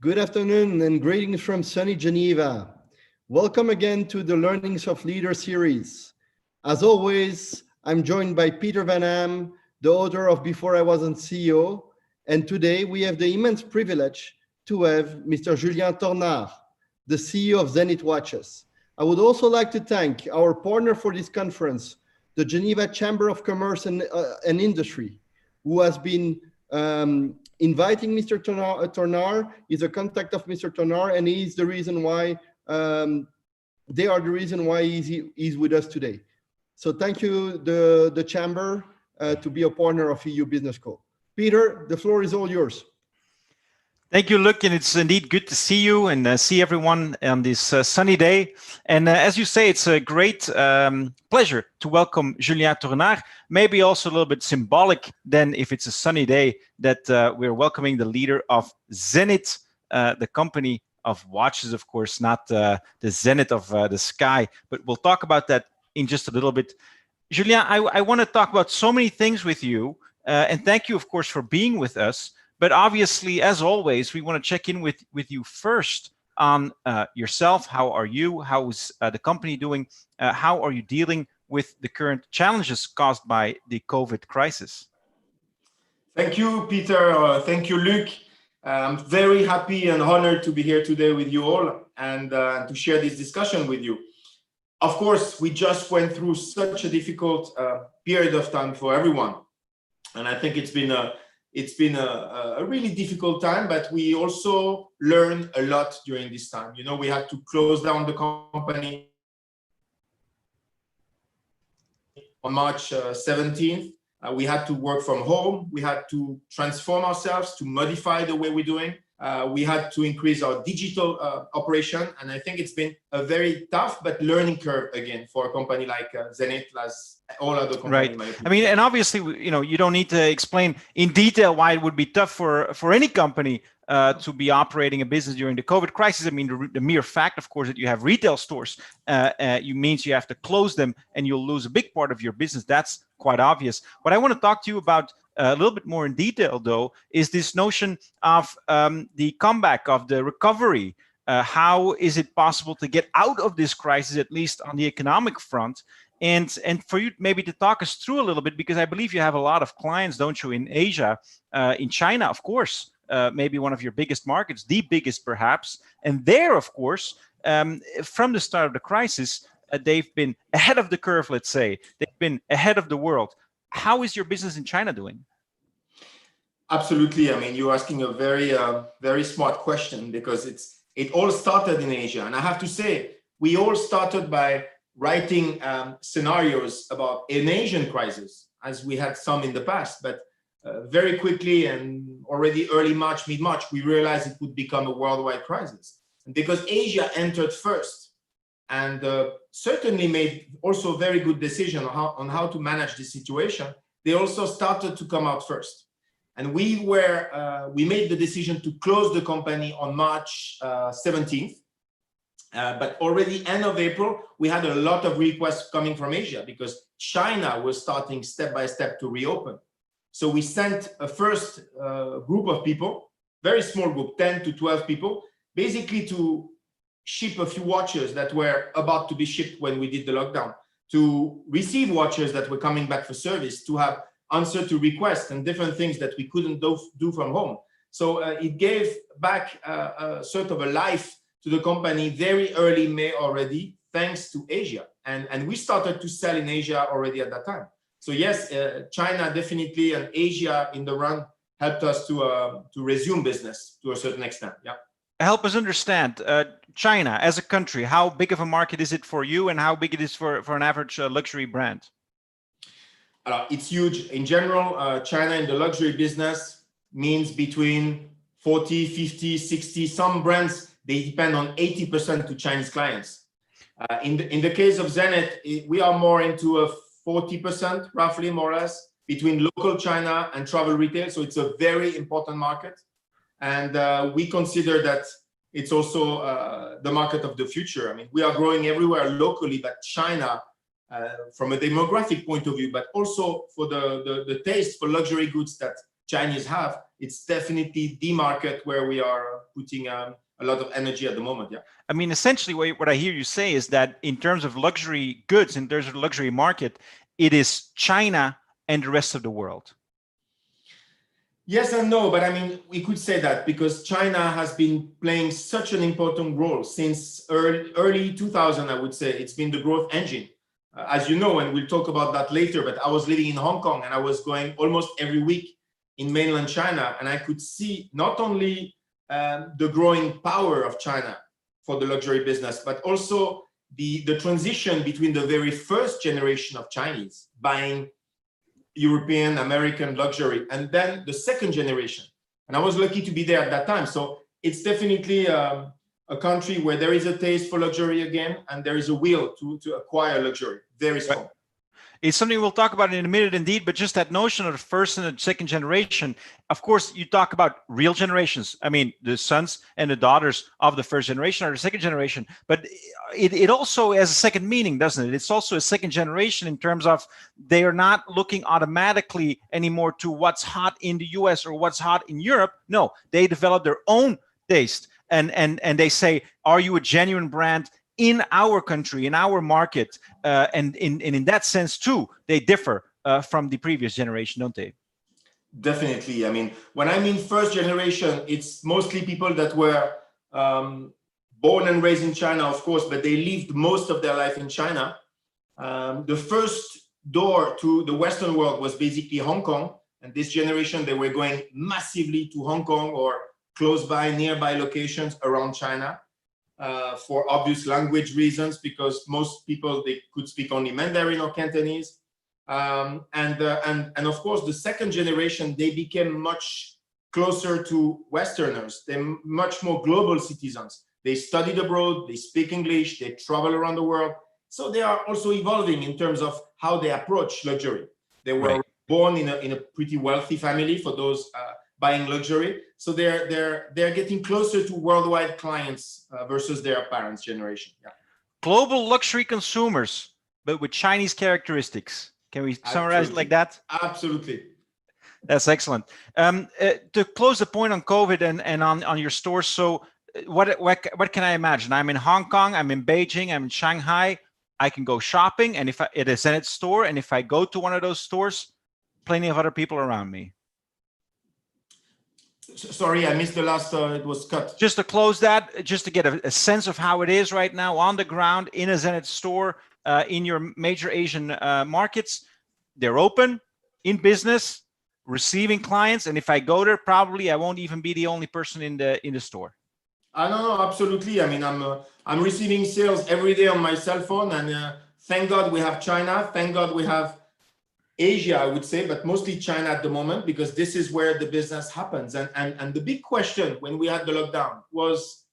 Good afternoon and greetings from sunny Geneva. Welcome again to the Learnings of Leaders series. As always, I'm joined by Peter Vanham, the author of Before I Wasn't CEO, and today we have the immense privilege to have Mr. Julien Tornare, the CEO of Zenith Watches. I would also like to thank our partner for this conference, the Geneva Chamber of Commerce and Industry, who has been inviting Mr. Tornare. Is a contact of Mr. Tornare, and he's the reason why they are the reason why he's with us today. So thank you, the Chamber, to be a partner of EU Business School. Peter, the floor is all yours. Thank you, Luc, and it's indeed good to see you and see everyone on this sunny day. And as you say, it's a great pleasure to welcome Julien Tornare. Maybe also a little bit symbolic then, if it's a sunny day, that we're welcoming the leader of Zenith, the company of watches, of course, not the zenith of the sky. But we'll talk about that in just a little bit. Julien, I want to talk about so many things with you, and thank you, of course, for being with us. But obviously, as always, we want to check in with you first on yourself. How are you? How is the company doing? How are you dealing with the current challenges caused by the COVID crisis? Thank you, Peter. Thank you, Luc. I'm very happy and honored to be here today with you all and to share this discussion with you. Of course, we just went through such a difficult period of time for everyone. And I think it's been a really difficult time, but we also learned a lot during this time. You know, we had to close down the company on March 17th. We had to work from home. We had to transform ourselves, to modify the way we're doing. We had to increase our digital operation. And I think it's been a very tough but learning curve again for a company like Zenith, as all other companies. Right. I mean, and obviously, you know, you don't need to explain in detail why it would be tough for any company to be operating a business during the COVID crisis. I mean, the mere fact, of course, that you have retail stores means you have to close them and you'll lose a big part of your business. That's quite obvious. What I want to talk to you about a little bit more in detail, though, is this notion of the comeback, of the recovery. How is it possible to get out of this crisis, at least on the economic front? And for you maybe to talk us through a little bit, because I believe you have a lot of clients, don't you, in Asia, in China, of course, maybe one of your biggest markets, the biggest perhaps. And there, of course, from the start of the crisis, they've been ahead of the curve, let's say. They've been ahead of the world. How is your business in China doing? Absolutely. I mean, you're asking a very, very smart question, because it all started in Asia. And I have to say, we all started by writing scenarios about an Asian crisis, as we had some in the past. But very quickly, and already early March, mid-March, we realized it would become a worldwide crisis. And because Asia entered first and certainly made also a very good decision on how to manage this situation, they also started to come out first. And we made the decision to close the company on March 17th. But already end of April, we had a lot of requests coming from Asia, because China was starting step by step to reopen. So we sent a first group of people, very small group, 10 to 12 people, basically to ship a few watches that were about to be shipped when we did the lockdown, to receive watches that were coming back for service, to have answer to requests and different things that we couldn't do from home. So it gave back a sort of a life to the company very early May already, thanks to Asia. And we started to sell in Asia already at that time. So yes, China definitely, and Asia in the run helped us to resume business to a certain extent. Yeah. help us understand China as a country. How big of a market is it for you, and how big it is for an average luxury brand? It's huge. In general, China in the luxury business means between 40, 50, 60. Some brands, they depend on 80% to Chinese clients. In the case of Zenith, we are more into a 40%, roughly, more or less, between local China and travel retail. So it's a very important market. And we consider that it's also the market of the future. I mean, we are growing everywhere locally, but China, from a demographic point of view, but also for the taste for luxury goods that Chinese have, it's definitely the market where we are putting a lot of energy at the moment. Yeah. I mean, essentially what I hear you say is that in terms of luxury goods, in terms of the luxury market, it is China and the rest of the world. Yes and no, but I mean, we could say that because China has been playing such an important role since early 2000, I would say. It's been the growth engine. As you know, and we'll talk about that later, but I was living in Hong Kong and I was going almost every week in mainland China, and I could see not only the growing power of China for the luxury business, but also the transition between the very first generation of Chinese buying European, American luxury, and then the second generation. And I was lucky to be there at that time. So it's definitely a country where there is a taste for luxury again, and there is a will to acquire luxury. Very strong. Right. It's something we'll talk about in a minute, indeed, but just that notion of the first and the second generation, of course, you talk about real generations. I mean, the sons and the daughters of the first generation are the second generation, but it also has a second meaning, doesn't it? It's also a second generation in terms of they are not looking automatically anymore to what's hot in the US or what's hot in Europe. No, they develop their own taste. And they say, are you a genuine brand in our country, in our market? And in that sense, too, they differ from the previous generation, don't they? Definitely. I mean, when I mean first generation, it's mostly people that were born and raised in China, of course, but they lived most of their life in China. The first door to the Western world was basically Hong Kong. And this generation, they were going massively to Hong Kong or close by, nearby locations around China. For obvious language reasons, because most people, they could speak only Mandarin or Cantonese. And of course, the second generation, they became much closer to Westerners. They're much more global citizens. They studied abroad, they speak English, they travel around the world. So they are also evolving in terms of how they approach luxury. They were born in a pretty wealthy family for those buying luxury. So they're getting closer to worldwide clients versus their parents' generation. Yeah. Global luxury consumers, but with Chinese characteristics. Can we summarize it like that? Absolutely. That's excellent. To close the point on COVID and on your stores, so what can I imagine? I'm in Hong Kong, I'm in Beijing, I'm in Shanghai. I can go shopping, and if it is in its store, and if I go to one of those stores, plenty of other people around me. Sorry, I missed the last, it was cut. Just to close that, just to get a sense of how it is right now on the ground in a Zenith store in your major Asian markets. They're open, in business, receiving clients. And if I go there, probably I won't even be the only person in the store. No, absolutely. I mean, I'm receiving sales every day on my cell phone, and thank God we have China. Thank God we have Asia, I would say, but mostly China at the moment, because this is where the business happens. And the big question when we had the lockdown was,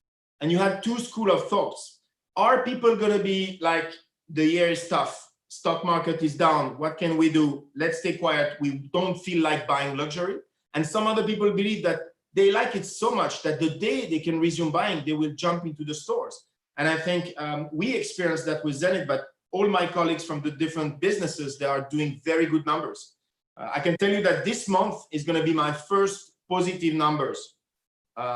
and you had two schools of thoughts. Are people going to be like, the year is tough, stock market is down, what can we do? Let's stay quiet. We don't feel like buying luxury. And some other people believe that they like it so much that the day they can resume buying, they will jump into the stores. And I think we experienced that with Zenith, but all my colleagues from the different businesses, they are doing very good numbers. I can tell you that this month is going to be my first positive numbers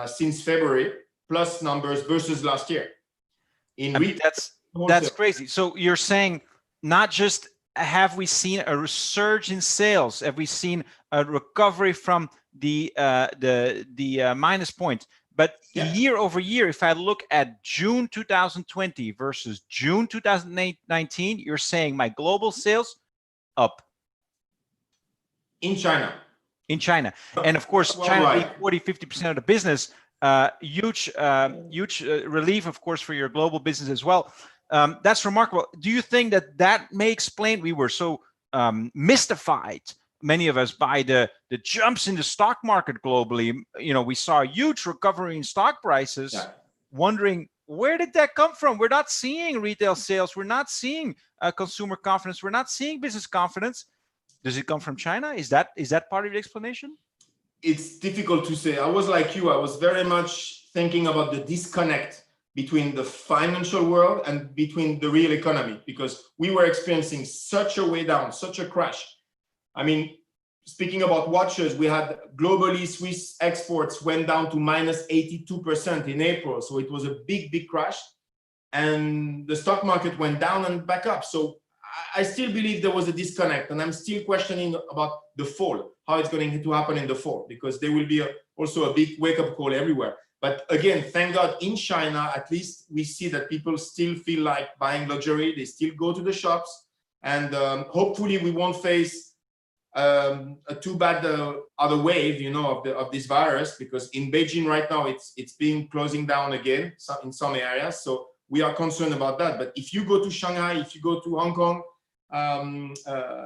since February, plus numbers versus last year. That's crazy. So you're saying not just have we seen a resurgence in sales, have we seen a recovery from the minus point, but year over year, if I look at June 2020 versus June 2019, you're saying my global sales up. In China. In China. And of course, China being 40-50% of the business, huge relief, of course, for your global business as well. That's remarkable. Do you think that may explain, we were so mystified, many of us, by the jumps in the stock market globally? We saw a huge recovery in stock prices, wondering, where did that come from? We're not seeing retail sales. We're not seeing consumer confidence. We're not seeing business confidence. Does it come from China? Is that part of the explanation? It's difficult to say. I was like you. I was very much thinking about the disconnect between the financial world and between the real economy, because we were experiencing such a way down, such a crash. I mean, speaking about watches, we had globally Swiss exports went down to minus 82% in April. So it was a big, big crash. And the stock market went down and back up. So I still believe there was a disconnect, and I'm still questioning about the fall, how it's going to happen in the fall, because there will be also a big wake-up call everywhere. But again, thank God, in China, at least we see that people still feel like buying luxury. They still go to the shops, and hopefully we won't face a too bad other wave, of this virus, because in Beijing right now it's been closing down again in some areas. So we are concerned about that. But if you go to Shanghai, if you go to Hong Kong,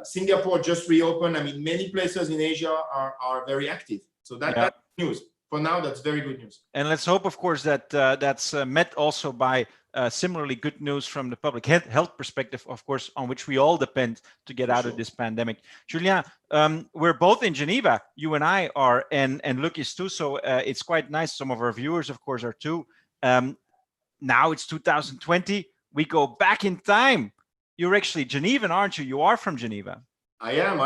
Singapore just reopened. I mean, many places in Asia are very active. So that's news. For now, that's very good news. And let's hope, of course, that that's met also by similarly good news from the public health perspective, of course, on which we all depend to get out of this pandemic. Julien, we're both in Geneva. You and I are, and Luc is too. So it's quite nice. Some of our viewers, of course, are too. Now it's 2020. We go back in time. You're actually Genevan, aren't you? You are from Geneva. I am.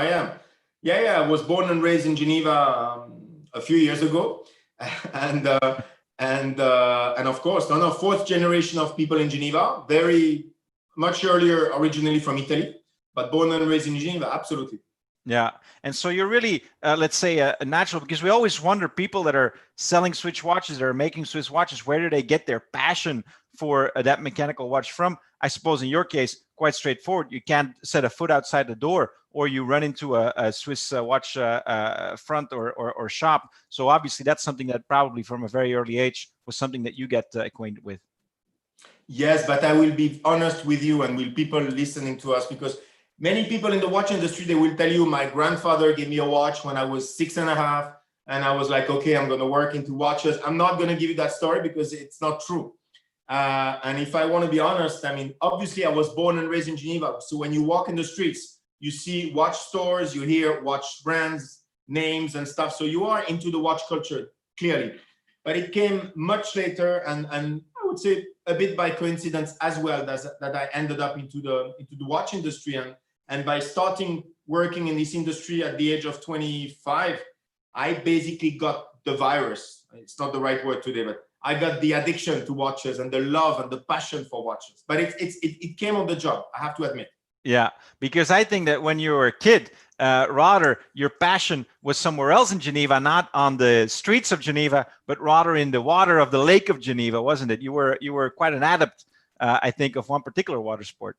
Yeah. I was born and raised in Geneva a few years ago, and of course, fourth generation of people in Geneva. Very much earlier, originally from Italy, but born and raised in Geneva. Absolutely. Yeah. And so you're really, let's say, a natural, because we always wonder, people that are selling Swiss watches, that are making Swiss watches, where do they get their passion for that mechanical watch from? I suppose in your case, quite straightforward. You can't set a foot outside the door, or you run into a Swiss watch front or shop. So obviously that's something that probably from a very early age was something that you get acquainted with. Yes, but I will be honest with you and with people listening to us, because many people in the watch industry, they will tell you, my grandfather gave me a watch when I was 6.5, and I was like, okay, I'm going to work into watches. I'm not going to give you that story because it's not true. And if I want to be honest, I mean, obviously I was born and raised in Geneva. So when you walk in the streets, you see watch stores, you hear watch brands, names and stuff. So you are into the watch culture, clearly. But it came much later, and I would say a bit by coincidence as well, that I ended up into the watch industry. And by starting working in this industry at the age of 25, I basically got the virus. It's not the right word today, but I got the addiction to watches and the love and the passion for watches. But it came on the job, I have to admit. Yeah, because I think that when you were a kid, rather your passion was somewhere else in Geneva, not on the streets of Geneva, but rather in the water of the Lake of Geneva, wasn't it? You were quite an adept, I think, of one particular water sport.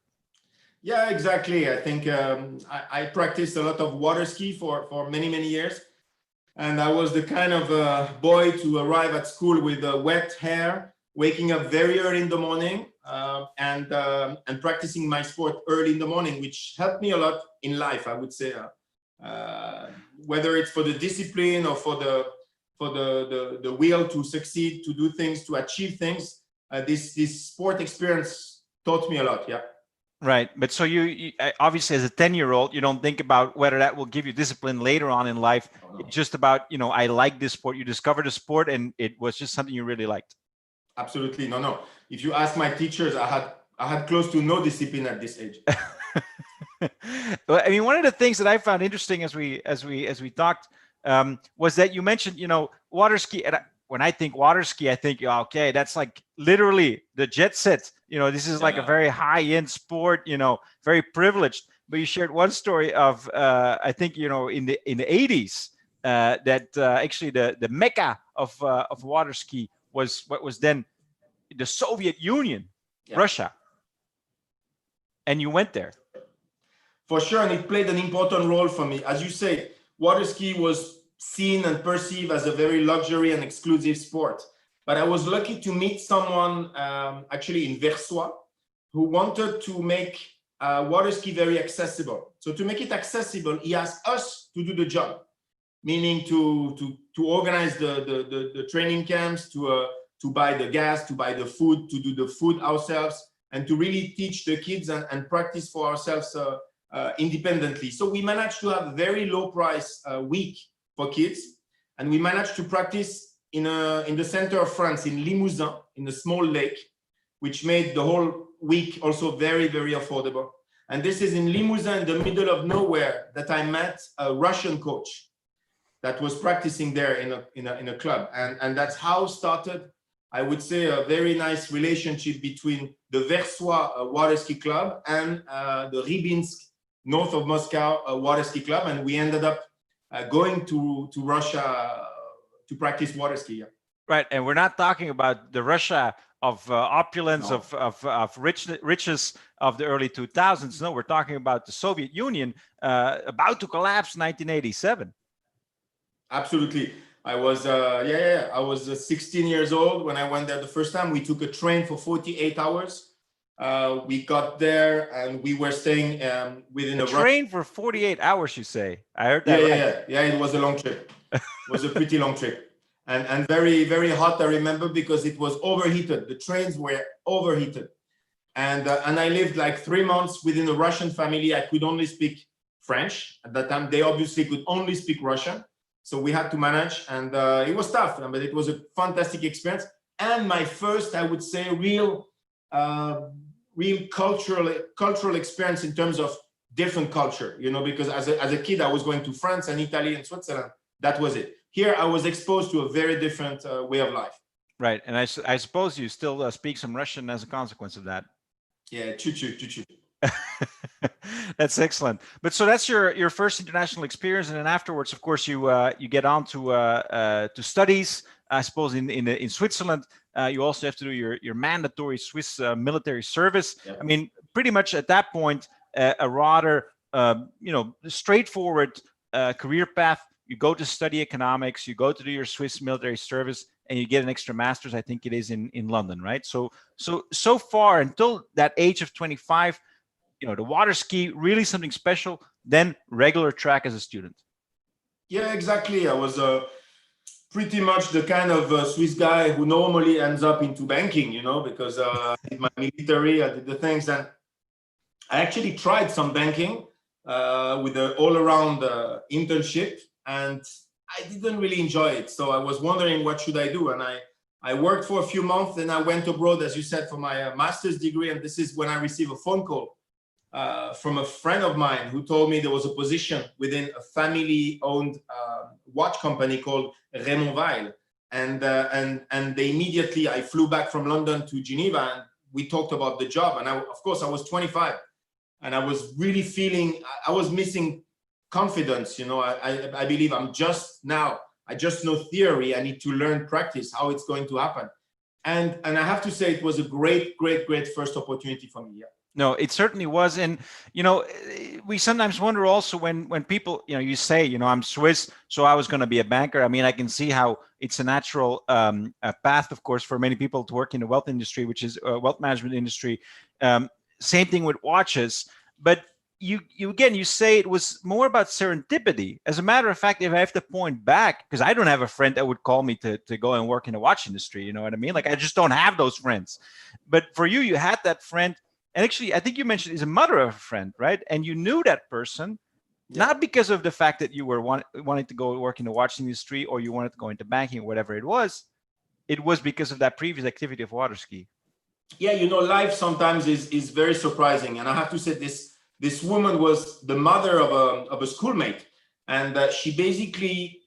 Yeah, exactly. I think I practiced a lot of water ski for many, many years. And I was the kind of boy to arrive at school with wet hair, waking up very early in the morning, and practicing my sport early in the morning, which helped me a lot in life, I would say, whether it's for the discipline or for the will to succeed, to do things, to achieve things. This sport experience taught me a lot. Yeah. Right. But so you obviously, as a 10-year-old, you don't think about whether that will give you discipline later on in life. It's just about, I like this sport. You discovered a sport and it was just something you really liked. Absolutely. No. If you ask my teachers, I had close to no discipline at this age. Well, I mean, one of the things that I found interesting as we talked was that you mentioned, water ski. And when I think water ski, I think, okay, that's like literally the jet set. This is like a very high-end sport, very privileged. But you shared one story of, I think, in the 80s, that actually the mecca of water ski was what was then the Soviet Union, Russia. And you went there. For sure, and it played an important role for me. As you say, water ski was seen and perceived as a very luxury and exclusive sport. but I was lucky to meet someone actually in Versoix who wanted to make water ski very accessible. So to make it accessible, he asked us to do the job, meaning to organize the training camps, to buy the gas, to buy the food, to do the food ourselves, and to really teach the kids and practice for ourselves independently. So we managed to have a very low price week for kids, and we managed to practice in the center of France, in Limousin, in a small lake, which made the whole week also very, very affordable. And this is in Limousin, in the middle of nowhere, that I met a Russian coach that was practicing there in a club, and that's how started, I would say, a very nice relationship between the Versoix water ski club and the Rybinsk, north of Moscow, water ski club, and we ended up going to Russia to practice water ski. Right, and we're not talking about the Russia of opulence, No. of riches of the early 2000s. No, we're talking about the Soviet Union about to collapse, 1987. Absolutely. I was I was 16 years old when I went there the first time. We took a train for 48 hours. We got there and we were staying within a train for 48 hours, you say? I heard that right. Yeah, it was a long trip. It was a pretty long trip. And very, very hot, I remember, because it was overheated. The trains were overheated. And I lived like 3 months within a Russian family. I could only speak French. At that time, they obviously could only speak Russian. So we had to manage, and it was tough, but it was a fantastic experience. And my first, I would say, real cultural experience in terms of different culture, you know, because as a kid, I was going to France and Italy and Switzerland. That was it. Here, I was exposed to a very different way of life. Right, and I suppose you still speak some Russian as a consequence of that. Yeah, choo-choo. That's excellent. But so that's your first international experience, and then afterwards, of course, you get on to studies. I suppose in Switzerland, you also have to do your mandatory Swiss military service. Yeah. I mean, pretty much at that point, a rather straightforward career path. You go to study economics, you go to do your Swiss military service, and you get an extra master's. I think it is in London, right? So far until that age of 25. You know, the water ski, really something special, then regular track as a student. Yeah, exactly. I was pretty much the kind of Swiss guy who normally ends up into banking, you know, because I did my military, I did the things. And I actually tried some banking with an all-around internship, and I didn't really enjoy it. So I was wondering, what should I do? And I worked for a few months, then I went abroad, as you said, for my master's degree. And this is when I received a phone call from a friend of mine who told me there was a position within a family-owned watch company called Raymond Weil. And they immediately, I flew back from London to Geneva, and we talked about the job. And of course, I was 25, and I was really feeling, I was missing confidence. You know, I believe I just know theory. I need to learn practice, how it's going to happen. And I have to say, it was a great first opportunity for me. Yeah. No, it certainly was. And, you know, we sometimes wonder also when people, you know, you say, you know, I'm Swiss, so I was going to be a banker. I mean, I can see how it's a natural path, of course, for many people to work in the wealth industry, which is wealth management industry. Same thing with watches. But you say it was more about serendipity. As a matter of fact, if I have to point back, because I don't have a friend that would call me to go and work in the watch industry, you know what I mean? Like, I just don't have those friends. But for you, you had that friend. And actually, I think you mentioned is a mother of a friend, right? And you knew that person, not because of the fact that you were wanting to go work in the watch industry or you wanted to go into banking or whatever it was. It was because of that previous activity of water ski. Yeah, you know, life sometimes is very surprising. And I have to say, this woman was the mother of a schoolmate. And she basically,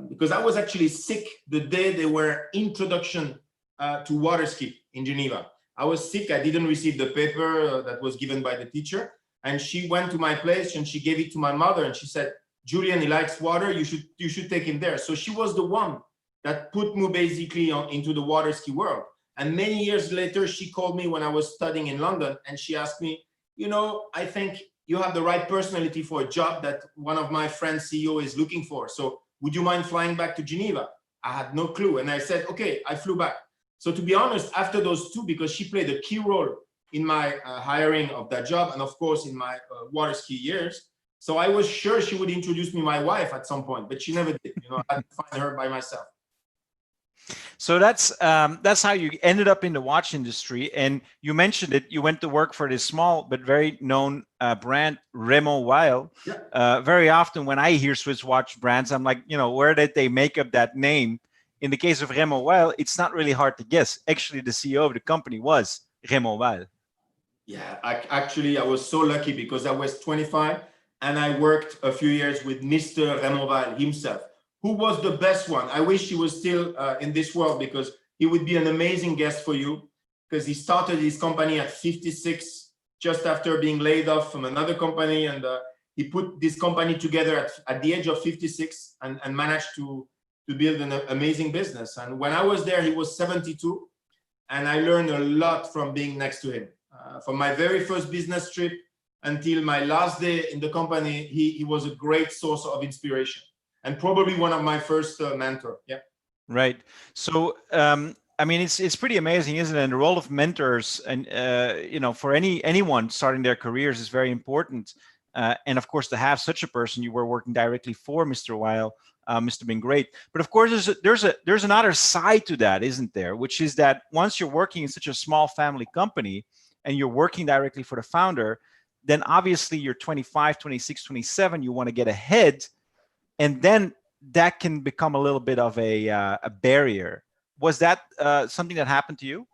because I was actually sick the day they were introduction to water ski in Geneva. I was sick. I didn't receive the paper that was given by the teacher. And she went to my place and she gave it to my mother. And she said, Julien, he likes water. You should take him there. So she was the one that put me basically into the water ski world. And many years later, she called me when I was studying in London. And she asked me, you know, I think you have the right personality for a job that one of my friends' CEO is looking for. So would you mind flying back to Geneva? I had no clue. And I said, okay, I flew back. So to be honest, after those two, because she played a key role in my hiring of that job, and of course in my water ski years. So I was sure she would introduce me my wife at some point, but she never did. You know, I had to find her by myself. So that's how you ended up in the watch industry. And you mentioned it. You went to work for this small but very known brand, Remo Weil. Yeah. Very often when I hear Swiss watch brands, I'm like, you know, where did they make up that name? In the case of Remo Weil, it's not really hard to guess. Actually, the CEO of the company was Remo Weil. Yeah, I was so lucky because I was 25 and I worked a few years with Mr. Remo Weil himself, who was the best one. I wish he was still in this world because he would be an amazing guest for you, because he started his company at 56, just after being laid off from another company. And he put this company together at the age of 56 and managed to build an amazing business. And when I was there, he was 72. And I learned a lot from being next to him. From my very first business trip until my last day in the company, he was a great source of inspiration and probably one of my first mentor. Yeah. Right. So, I mean, it's pretty amazing, isn't it? And the role of mentors, and you know, for anyone starting their careers is very important. And of course, to have such a person, you were working directly for Mr. Weil, must have been great. But of course, there's another side to that, isn't there? Which is that once you're working in such a small family company and you're working directly for the founder, then obviously you're 25, 26, 27, you want to get ahead. And then that can become a little bit of a barrier. Was that something that happened to you?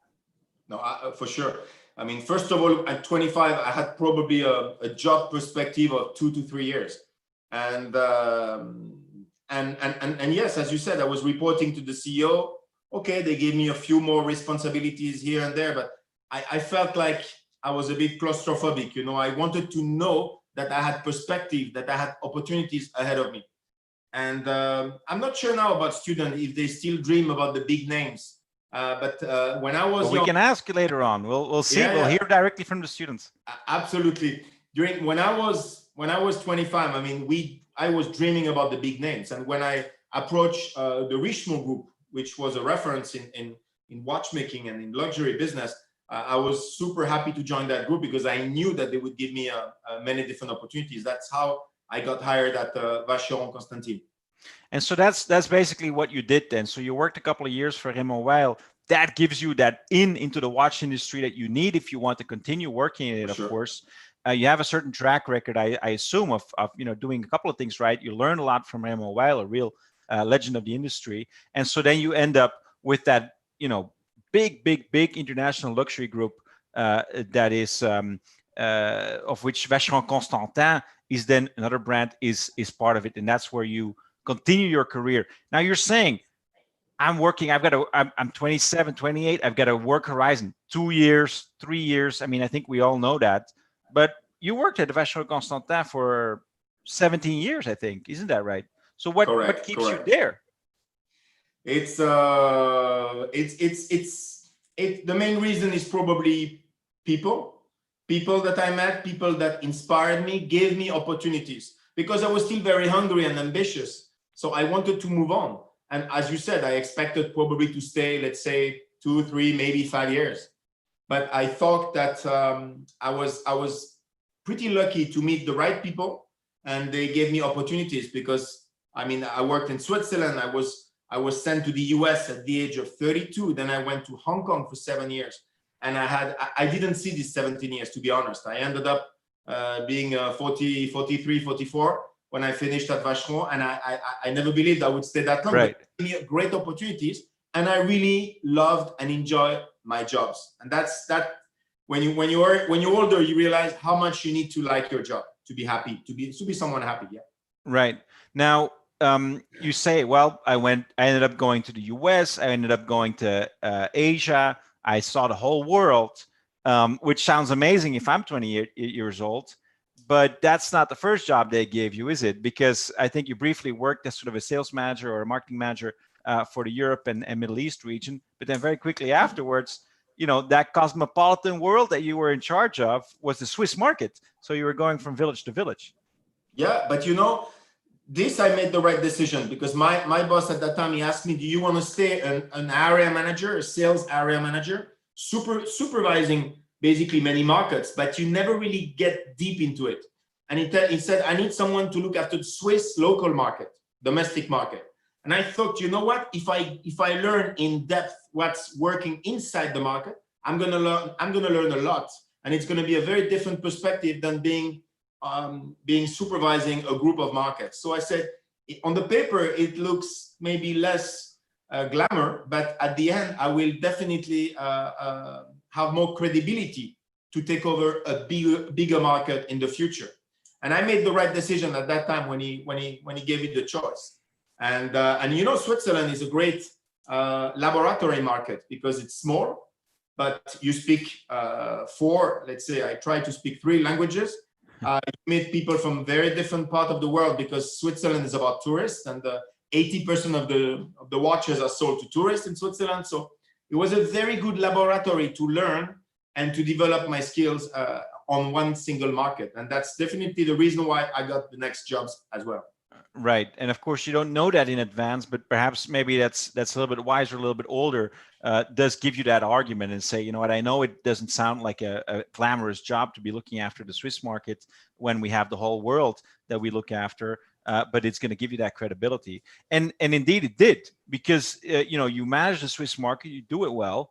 No, for sure. I mean, first of all, at 25, I had probably a job perspective of 2 to 3 years. And yes, as you said, I was reporting to the CEO. Okay, they gave me a few more responsibilities here and there, but I felt like I was a bit claustrophobic. You know, I wanted to know that I had perspective, that I had opportunities ahead of me. And I'm not sure now about students if they still dream about the big names. But when I was young, we can ask you later on. We'll see. Yeah, we'll hear directly from the students. Absolutely. When I was 25, I mean, I was dreaming about the big names. And when I approached the Richemont Group, which was a reference in watchmaking and in luxury business, I was super happy to join that group because I knew that they would give me many different opportunities. That's how I got hired at Vacheron Constantin. And so that's basically what you did then. So you worked a couple of years for Remo Weil. That gives you that into the watch industry that you need if you want to continue working in it, of course. You have a certain track record, I assume, of you know, doing a couple of things right. You learn a lot from Remo Weil, a real legend of the industry. And so then you end up with that, you know, big international luxury group that is of which Vacheron Constantin is then another brand is part of it, and that's where you continue your career. Now you're saying, I'm 27, 28, I've got a work horizon, 2 years, 3 years. I mean, I think we all know that, but you worked at Vacheron Constantin for 17 years, I think, isn't that right? So what keeps you there? It's the main reason is probably people that I met, people that inspired me, gave me opportunities, because I was still very hungry and ambitious. So I wanted to move on. And as you said, I expected probably to stay, let's say 2, 3, maybe 5 years. But I thought that I was pretty lucky to meet the right people, and they gave me opportunities because, I mean, I worked in Switzerland. I was sent to the US at the age of 32. Then I went to Hong Kong for 7 years. And I didn't see these 17 years, to be honest. I ended up being 40, 43, 44 when I finished at Vacheron. And I never believed I would stay that long. Right. But it gave me great opportunities. And I really loved and enjoyed my jobs. And that's when you're older, you realize how much you need to like your job to be happy, to be someone happy. Yeah. Right. Now, you say, well, I ended up going to the US, I ended up going to Asia, I saw the whole world, which sounds amazing if I'm 28 years old, but that's not the first job they gave you, is it? Because I think you briefly worked as sort of a sales manager or a marketing manager for the Europe and Middle East region, but then very quickly afterwards, you know, that cosmopolitan world that you were in charge of was the Swiss market. So you were going from village to village. Yeah, but you know, this I made the right decision, because my boss at that time, he asked me, do you want to stay an area manager, a sales area manager, supervising basically many markets, but you never really get deep into it. And he said, I need someone to look after the Swiss local market, domestic market. And I thought, you know what, if I learn in depth what's working inside the market, I'm gonna learn a lot. And it's gonna be a very different perspective than being supervising a group of markets. So I said, on the paper, it looks maybe less glamour, but at the end, I will definitely have more credibility to take over a bigger market in the future. And I made the right decision at that time when he gave me the choice. And you know, Switzerland is a great laboratory market because it's small, but you speak let's say I try to speak 3 languages. You meet people from very different parts of the world, because Switzerland is about tourists, and 80% of the watches are sold to tourists in Switzerland. So it was a very good laboratory to learn and to develop my skills on one single market. And that's definitely the reason why I got the next jobs as well. Right. And of course, you don't know that in advance, but perhaps maybe that's a little bit wiser, a little bit older, does give you that argument and say, you know what, I know it doesn't sound like a glamorous job to be looking after the Swiss market when we have the whole world that we look after, but it's going to give you that credibility. And indeed it did, because, you know, you manage the Swiss market, you do it well,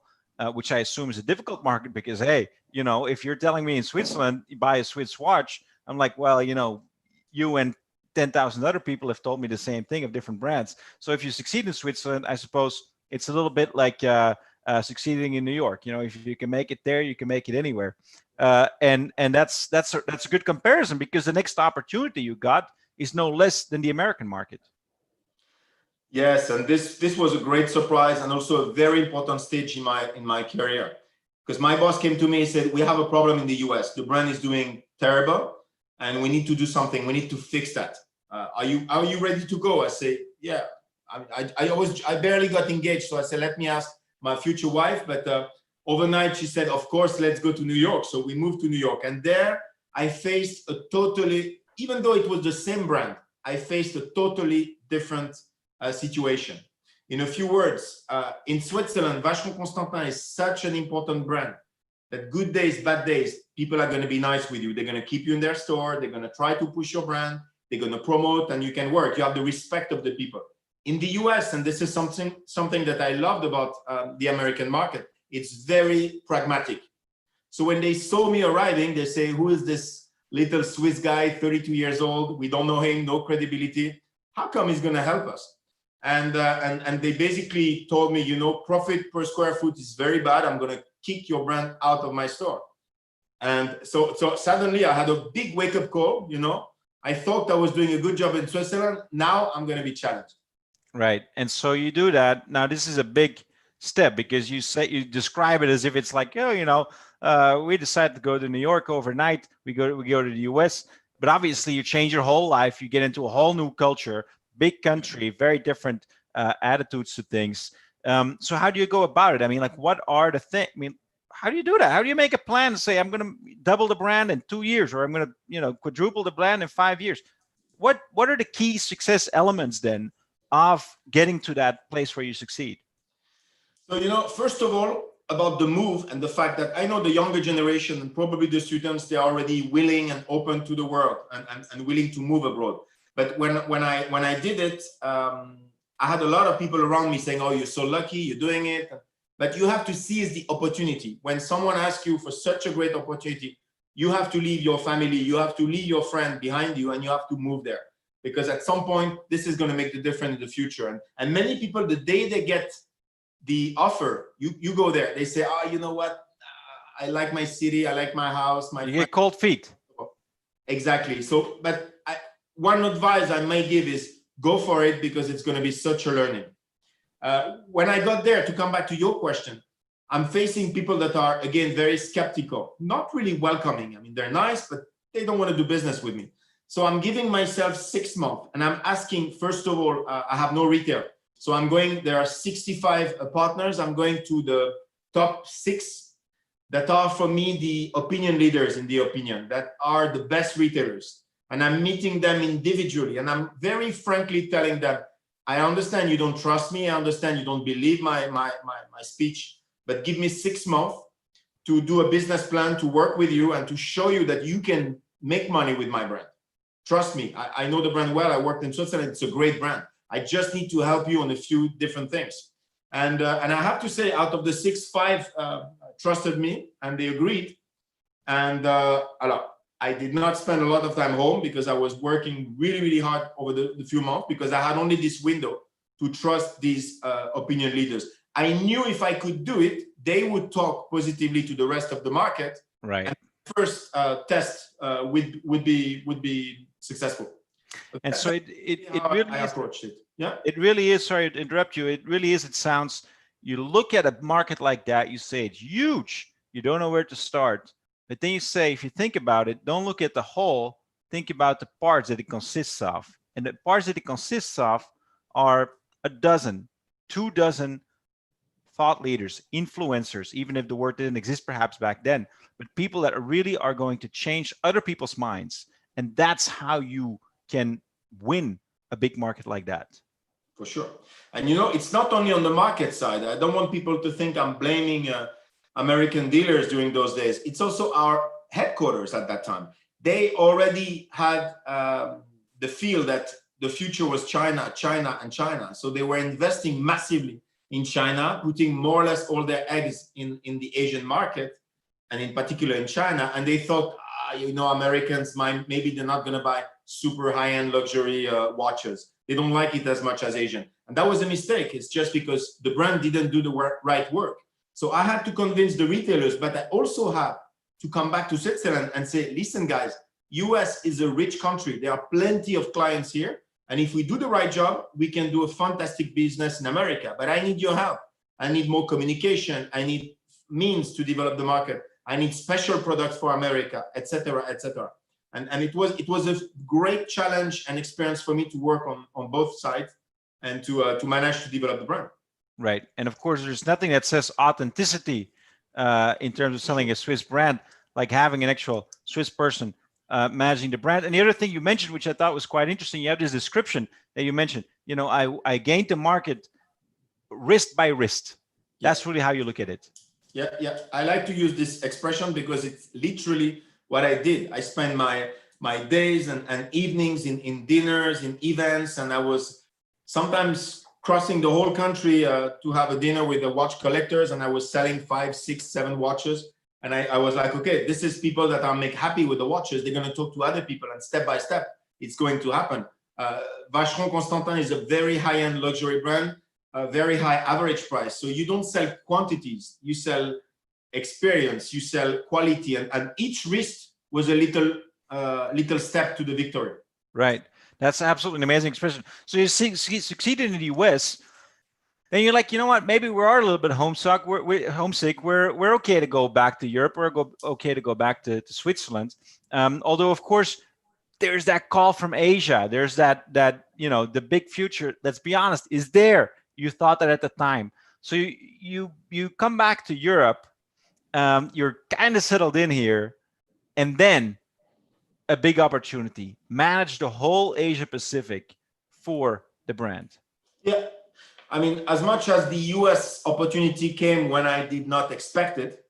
which I assume is a difficult market, because, hey, you know, if you're telling me in Switzerland, you buy a Swiss watch, I'm like, well, you know, you and 10,000 other people have told me the same thing of different brands. So if you succeed in Switzerland, I suppose it's a little bit like succeeding in New York. You know, if you can make it there, you can make it anywhere. And that's a good comparison, because the next opportunity you got is no less than the American market. Yes, and this was a great surprise, and also a very important stage in my career, because my boss came to me and said, we have a problem in the US. The brand is doing terrible, and we need to do something. We need to fix that. Are you ready to go? I say, yeah. I barely got engaged, so I said, let me ask my future wife. But overnight, she said, of course, let's go to New York. So we moved to New York, and there I faced a totally, even though it was the same brand, I faced a totally different situation. In a few words, in Switzerland, Vacheron Constantin is such an important brand that good days, bad days, people are going to be nice with you. They're going to keep you in their store. They're going to try to push your brand. They're going to promote, and you can work. You have the respect of the people. In the US, and this is something that I loved about the American market, it's very pragmatic. So when they saw me arriving, they say, who is this little Swiss guy, 32 years old? We don't know him, no credibility. How come he's going to help us? And they basically told me, you know, profit per square foot is very bad. I'm going to kick your brand out of my store. And so suddenly I had a big wake-up call. You know, I thought I was doing a good job in Switzerland. Now I'm going to be challenged. Right. And so you do that. Now, this is a big step, because you describe it as if it's like, oh, you know, we decided to go to New York overnight. We go to the US, but obviously you change your whole life. You get into a whole new culture, big country, very different attitudes to things. So how do you go about it? I mean, like, what are the things? I mean, how do you do that? How do you make a plan to say, I'm going to double the brand in 2 years, or I'm going to, you know, quadruple the brand in 5 years? What are the key success elements then of getting to that place where you succeed? So, you know, first of all, about the move and the fact that I know the younger generation and probably the students, they're already willing and open to the world and willing to move abroad. But when I did it, I had a lot of people around me saying, oh, you're so lucky, you're doing it. But you have to seize the opportunity. When someone asks you for such a great opportunity, you have to leave your family, you have to leave your friend behind you, and you have to move there. Because at some point, this is going to make the difference in the future. And many people, the day they get the offer, you go there. They say, oh, you know what? I like my city. I like my house. You get cold feet. Exactly. So, but one advice I may give is go for it, because it's going to be such a learning. When I got there, to come back to your question, I'm facing people that are, again, very skeptical, not really welcoming. I mean, they're nice, but they don't want to do business with me. So I'm giving myself 6 months, and I'm asking, first of all, I have no retail. So I'm going, there are 65 partners. I'm going to the top 6 that are, for me, the opinion leaders in the opinion, that are the best retailers. and I'm meeting them individually. And I'm very frankly telling them, I understand you don't trust me. I understand you don't believe my speech, but give me 6 months to do a business plan, to work with you and to show you that you can make money with my brand. Trust me, I know the brand well. I worked in Switzerland. It's a great brand. I just need to help you on a few different things. And I have to say, out of the 6, 5 trusted me and they agreed. And I did not spend a lot of time home because I was working really, really hard over the few months because I had only this window to trust these opinion leaders. I knew if I could do it, they would talk positively to the rest of the market. Right. And the first test would be successful. But and so it really I approached it. Yeah. It really is. Sorry to interrupt you. It really is. It sounds. You look at a market like that. You say it's huge. You don't know where to start. But then you say, if you think about it, don't look at the whole. Think about the parts that it consists of. And the parts that it consists of are a dozen, 2 dozen thought leaders, influencers, even if the word didn't exist perhaps back then, but people that really are going to change other people's minds. And that's how you can win a big market like that. For sure. And you know, it's not only on the market side. I don't want people to think I'm blaming American dealers during those days. It's also our headquarters at that time. They already had the feel that the future was China, China, and China. So they were investing massively in China, putting more or less all their eggs in the Asian market, and in particular in China. And they thought, you know, Americans, maybe they're not going to buy super high-end luxury watches. They don't like it as much as Asian. And that was a mistake. It's just because the brand didn't do the right work. So I had to convince the retailers, but I also had to come back to Switzerland and say, listen, guys, US is a rich country. There are plenty of clients here. And if we do the right job, we can do a fantastic business in America. But I need your help. I need more communication. I need means to develop the market. I need special products for America, etc., etc. And it was a great challenge and experience for me to work on both sides and to manage to develop the brand. Right. And of course, there's nothing that says authenticity in terms of selling a Swiss brand, like having an actual Swiss person managing the brand. And the other thing you mentioned, which I thought was quite interesting, you have this description that you mentioned, you know, I gained the market wrist by wrist. That's really how you look at it. Yeah, yeah. I like to use this expression because it's literally what I did. I spent my days and evenings in dinners, in events, and I was sometimes crossing the whole country to have a dinner with the watch collectors, and I was selling 5, 6, 7 watches. And I was like, okay, this is people that are happy with the watches. They're going to talk to other people, and step by step, it's going to happen. Vacheron Constantin is a very high-end luxury brand, a very high average price. So you don't sell quantities, you sell experience, you sell quality, and each wrist was a little step to the victory. Right. That's absolutely an amazing expression. So you succeeded in the US, then you're like, you know what, maybe we are a little bit homesick. We're okay to go back to Europe. Okay to go back to Switzerland. Although, of course, there's that call from Asia. There's that you know, the big future, let's be honest, is there. You thought that at the time. So you come back to Europe, you're kind of settled in here, and then a big opportunity, manage the whole Asia Pacific for the brand. Yeah, I mean, as much as the US opportunity came when I did not expect it,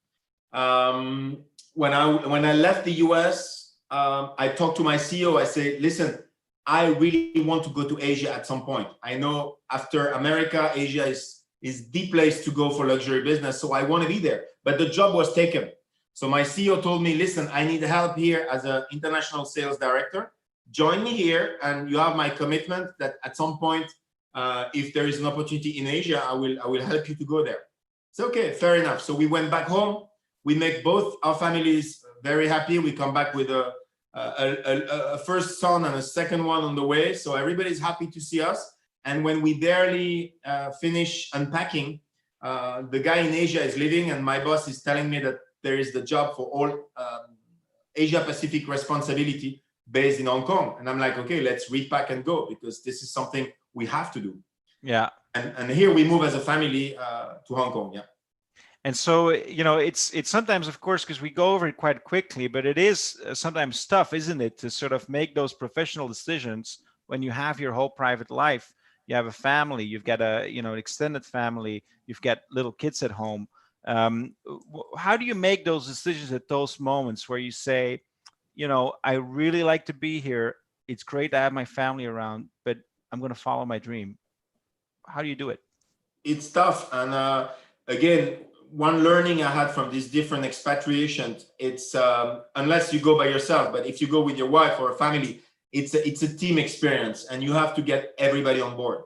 when I left the US, I talked to my CEO. I said, listen, I really want to go to Asia at some point. I know after America, Asia is the place to go for luxury business. So I want to be there, but the job was taken. So my CEO told me, listen, I need help here as an international sales director. Join me here, and you have my commitment that at some point, if there is an opportunity in Asia, I will help you to go there. It's okay, fair enough. So we went back home. We make both our families very happy. We come back with a first son and a second one on the way. So everybody's happy to see us. And when we barely finish unpacking, the guy in Asia is leaving, and my boss is telling me that there is the job for all Asia Pacific responsibility based in Hong Kong. And I'm like, okay, let's repack and go, because this is something we have to do. Yeah. And here we move as a family to Hong Kong. Yeah. And so, it's sometimes, of course, because we go over it quite quickly, but it is sometimes tough, isn't it, to sort of make those professional decisions when you have your whole private life. You have a family, you've got an extended family, you've got little kids at home. How do you make those decisions at those moments where you say, I really like to be here. It's great to have my family around, but I'm going to follow my dream. How do you do it? It's tough. And again, one learning I had from these different expatriations, it's unless you go by yourself, but if you go with your wife or a family, it's a team experience, and you have to get everybody on board.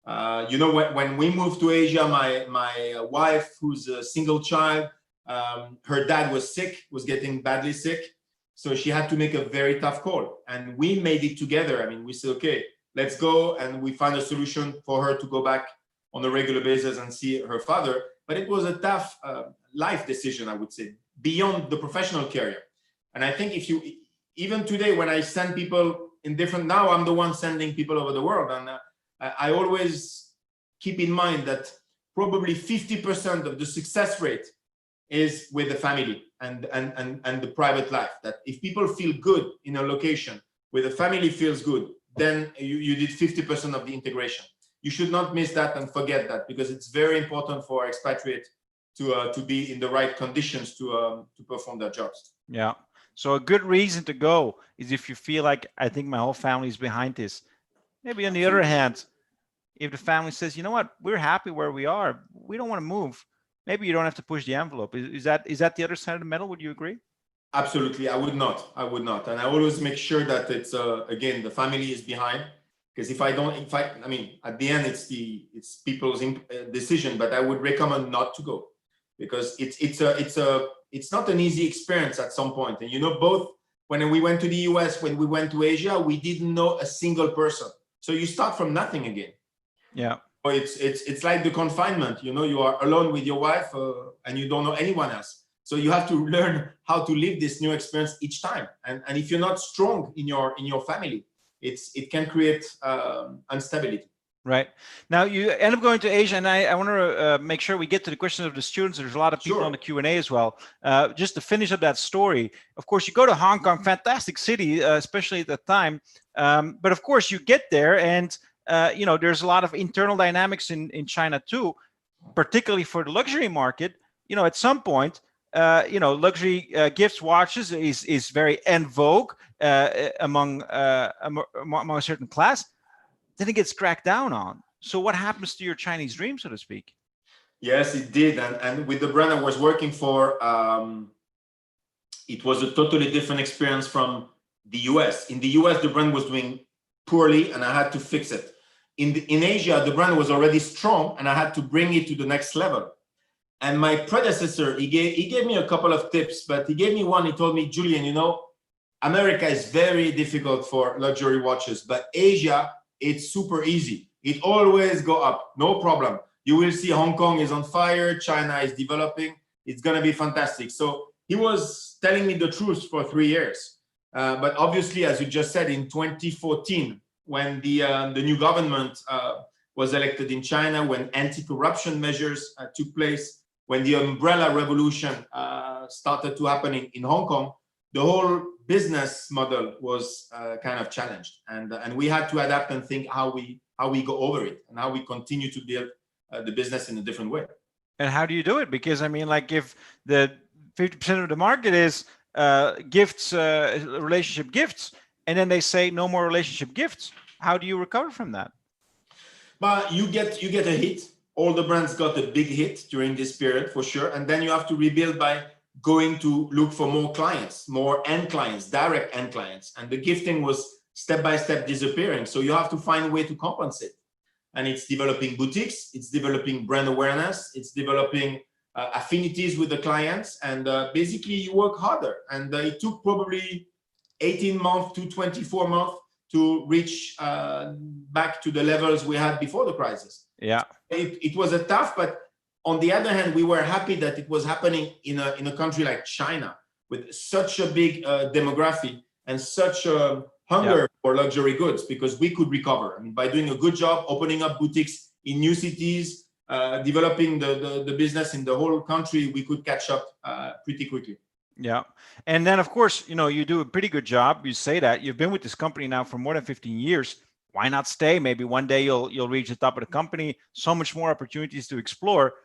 When we moved to Asia, my wife, who's a single child, her dad was sick, was getting badly sick. So she had to make a very tough call. And we made it together. I mean, we said, okay, let's go. And we found a solution for her to go back on a regular basis and see her father. But it was a tough life decision, I would say, beyond the professional career. And I think even today, when I send people now I'm the one sending people over the world. And I always keep in mind that probably 50% of the success rate is with the family and the private life. That if people feel good in a location where the family feels good, then you did 50% of the integration. You should not miss that and forget that, because it's very important for expatriates to be in the right conditions to perform their jobs. Yeah. So a good reason to go is if you feel like, I think my whole family is behind this. Maybe on the other hand, if the family says, you know what, we're happy where we are, we don't want to move, maybe you don't have to push the envelope. Is that the other side of the medal? Would you agree? Absolutely. I would not. And I always make sure that it's again, the family is behind, because at the end it's people's decision, but I would recommend not to go, because it's not an easy experience at some point. And both when we went to the US, when we went to Asia, we didn't know a single person. So you start from nothing again. Yeah. It's like the confinement, you are alone with your wife and you don't know anyone else. So you have to learn how to live this new experience each time. And if you're not strong in your family, it can create instability. Right. Now you end up going to Asia, and I want to make sure we get to the questions of the students. There's a lot of people on the Q&A as well. Just to finish up that story, of course, you go to Hong Kong, fantastic city, especially at that time. But of course, you get there, and there's a lot of internal dynamics in China too, particularly for the luxury market. At some point, luxury gifts, watches is very en vogue among a certain class. Then it gets cracked down on. So what happens to your Chinese dream, so to speak? Yes, it did. And with the brand I was working for, it was a totally different experience from the US. In the US, the brand was doing poorly and I had to fix it. In Asia, the brand was already strong and I had to bring it to the next level. And my predecessor, he gave me a couple of tips, but he gave me one. He told me, Julien, America is very difficult for luxury watches, but Asia, it's super easy. It always go up, no problem. You will see Hong Kong is on fire, China is developing. It's gonna be fantastic. So he was telling me the truth for 3 years. But obviously, as you just said, in 2014, when the new government was elected in China, when anti-corruption measures took place, when the umbrella revolution started to happen in Hong Kong, the whole business model was kind of challenged, and we had to adapt and think how we go over it and how we continue to build the business in a different way. And how do you do it? Because if the 50% of the market is gifts, relationship gifts, and then they say no more relationship gifts, how do you recover from that? But you get a hit. All the brands got a big hit during this period for sure, and then you have to rebuild by going to look for more clients, more end clients, direct end clients. And the gifting was step by step disappearing. So you have to find a way to compensate. And it's developing boutiques, it's developing brand awareness, it's developing affinities with the clients. And basically you work harder. And it took probably 18 months to 24 months to reach back to the levels we had before the crisis. Yeah. It was a tough, but on the other hand, we were happy that it was happening in a country like China with such a big demography and such a hunger for luxury goods, because we could recover. I mean, by doing a good job, opening up boutiques in new cities, developing the business in the whole country, we could catch up pretty quickly. Yeah. And then, of course, you do a pretty good job. You say that you've been with this company now for more than 15 years. Why not stay? Maybe one day you'll reach the top of the company. So much more opportunities to explore.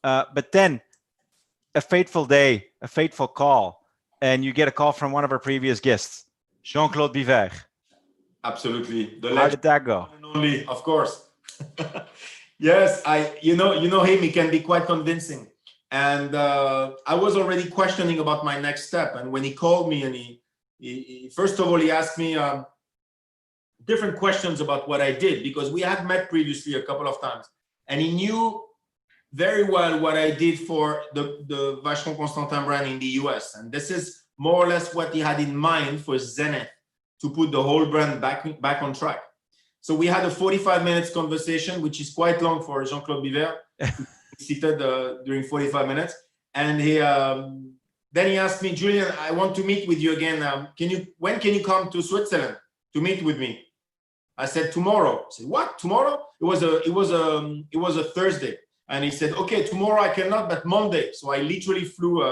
But then a fateful day, a fateful call, and you get a call from one of our previous guests, Jean-Claude Biver. Absolutely. How did that go? Only, of course. Yes, you know him. He can be quite convincing. And I was already questioning about my next step. And when he called me, and he first of all, he asked me different questions about what I did, because we had met previously a couple of times. And he knew very well what I did for the Vacheron Constantin brand in the US. And this is more or less what he had in mind for Zenith, to put the whole brand back on track. So we had a 45 minutes conversation, which is quite long for Jean-Claude Biver. Seated during 45 minutes, and then he asked me, Julien, I want to meet with you again. When can you come to Switzerland to meet with me? I said tomorrow. I said, what, tomorrow? It was a Thursday, and he said, okay, tomorrow I cannot, but Monday. So I literally flew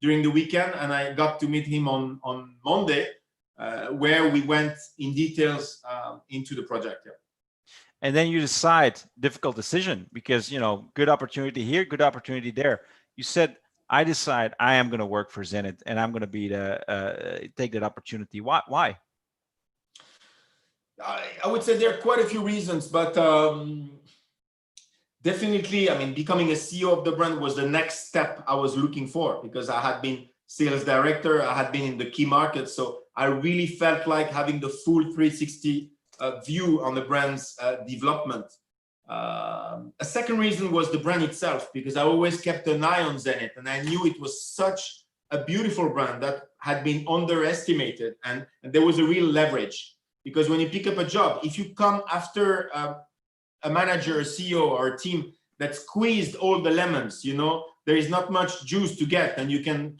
during the weekend, and I got to meet him on Monday, where we went in details into the project. Yeah. And then you decide, difficult decision, because, good opportunity here, good opportunity there. You said, I decide I am going to work for Zenith, and I'm going to be take that opportunity. Why? I would say there are quite a few reasons, but definitely, becoming a CEO of the brand was the next step I was looking for, because I had been sales director, I had been in the key markets. So I really felt like having the full 360 view on the brand's development. A second reason was the brand itself, because I always kept an eye on Zenith, and I knew it was such a beautiful brand that had been underestimated, and there was a real leverage. Because when you pick up a job, if you come after a manager, a CEO, or a team that squeezed all the lemons, there is not much juice to get, and you can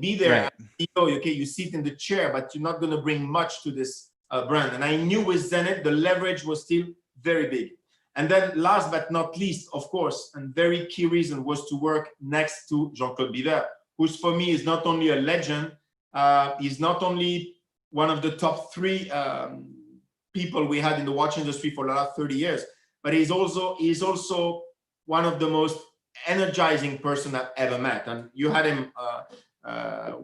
be there, right. As CEO, okay, you sit in the chair, but you're not going to bring much to this brand. And I knew with Zenith, the leverage was still very big. And then last but not least, of course, and very key reason was to work next to Jean-Claude Biver, who for me is not only a legend, he's not only one of the top 3 people we had in the watch industry for the last 30 years, but he's also one of the most energizing person I've ever met. And you had him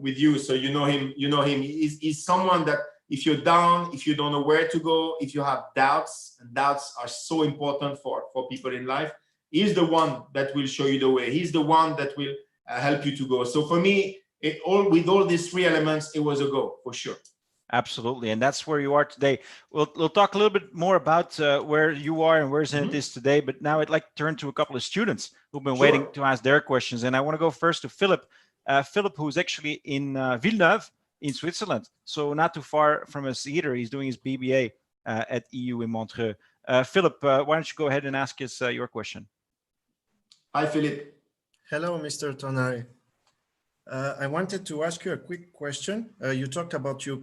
with you, so you know him. He's someone that, if you're down, if you don't know where to go, if you have doubts, and doubts are so important for people in life, he's the one that will show you the way. He's the one that will help you to go. So for me, with all these 3 elements, it was a go, for sure. Absolutely. And that's where you are today. We'll talk a little bit more about where you are and where Zenith is today. But now I'd like to turn to a couple of students who've been waiting to ask their questions. And I want to go first to Philip. Philip, who's actually in Villeneuve in Switzerland. So not too far from us either. He's doing his BBA at EU in Montreux. Philip, why don't you go ahead and ask us your question? Hi, Philip. Hello, Mr. Tornare. I wanted to ask you a quick question. You talked about your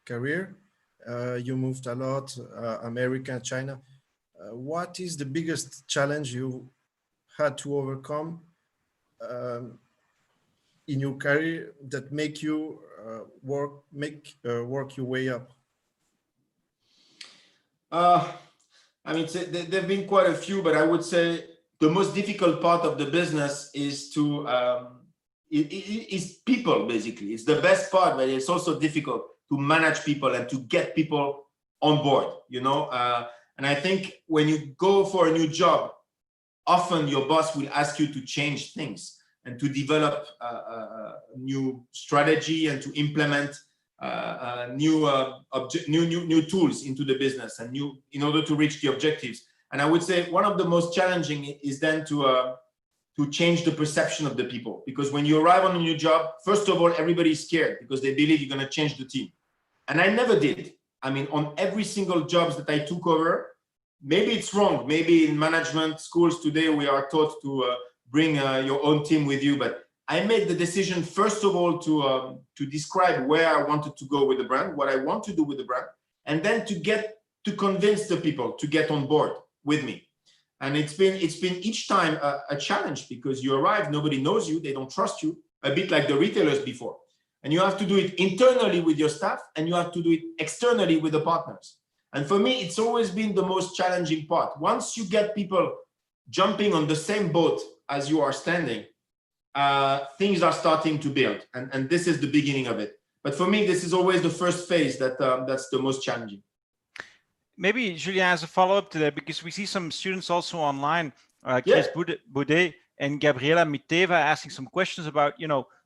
career. You moved a lot, America, China. What is the biggest challenge you had to overcome in your career that make you work your way up? There have been quite a few, but I would say the most difficult part of the business is to is people, basically. It's the best part, but it's also difficult to manage people and to get people on board, and I think when you go for a new job, often your boss will ask you to change things and to develop a new strategy and to implement new tools into the business and in order to reach the objectives. And I would say one of the most challenging is then to change the perception of the people, because when you arrive on a new job, first of all, everybody's scared because they believe you're going to change the team. And I never did. On every single jobs that I took over, maybe it's wrong. Maybe in management schools today, we are taught to bring your own team with you. But I made the decision, first of all, to describe where I wanted to go with the brand, what I want to do with the brand, and then to convince the people to get on board with me. And it's been each time a challenge, because you arrive, nobody knows you, they don't trust you, a bit like the retailers before. And you have to do it internally with your staff, and you have to do it externally with the partners. And for me, it's always been the most challenging part. Once you get people jumping on the same boat as you are standing, things are starting to build. And this is the beginning of it. But for me, this is always the first phase that's the most challenging. Maybe Julien has a follow-up to that, because we see some students also online, Chris Yeah. Boudet and Gabriela Miteva, asking some questions about,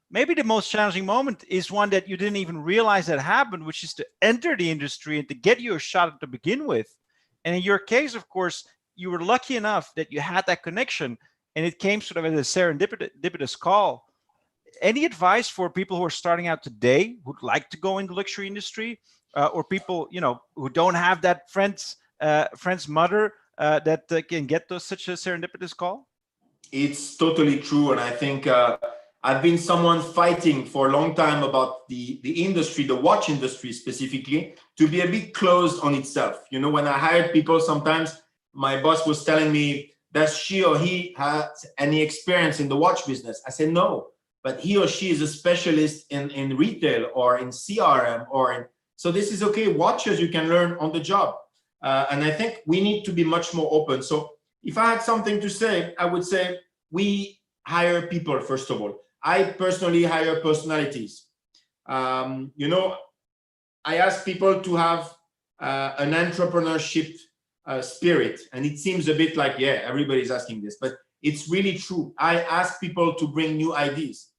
maybe the most challenging moment is one that you didn't even realize that happened, which is to enter the industry and to get you a shot to begin with. And in your case, of course, you were lucky enough that you had that connection, and it came sort of as a serendipitous call. Any advice for people who are starting out today, who'd like to go in the luxury industry, or people, who don't have that friend's mother that can get to such a serendipitous call? It's totally true. And I think I've been someone fighting for a long time about the industry, the watch industry specifically, to be a bit closed on itself. When I hired people, sometimes my boss was telling me, does she or he have any experience in the watch business? I said, no, but he or she is a specialist in retail or in CRM so this is okay. Watches you can learn on the job. And I think we need to be much more open. So if I had something to say, I would say we hire people, first of all. I personally hire personalities. I ask people to have an entrepreneurship spirit. And it seems a bit like, yeah, everybody's asking this, but it's really true. I ask people to bring new ideas.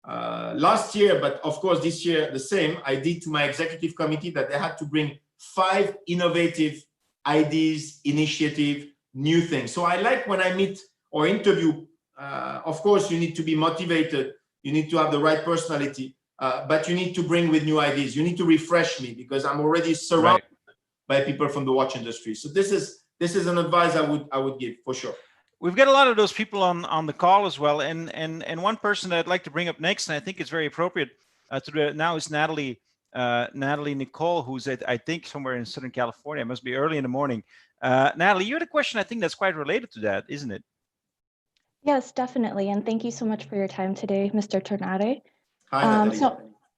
Last year, but of course this year the same, I did to my executive committee that they had to bring 5 innovative ideas, initiative, new things. So I like when I meet or interview, of course you need to be motivated, you need to have the right personality, but you need to bring with new ideas. You need to refresh me, because I'm already surrounded by people from the watch industry. So this is an advice I would give for sure. We've got a lot of those people on the call as well, and one person that I'd like to bring up next, and I think it's very appropriate to do it now, is Natalie Nicole, who's I think somewhere in Southern California. It must be early in the morning. Natalie, you had a question I think that's quite related to that, isn't it? Yes, definitely, and thank you so much for your time today, Mr. Tornare. Hi, Natalie.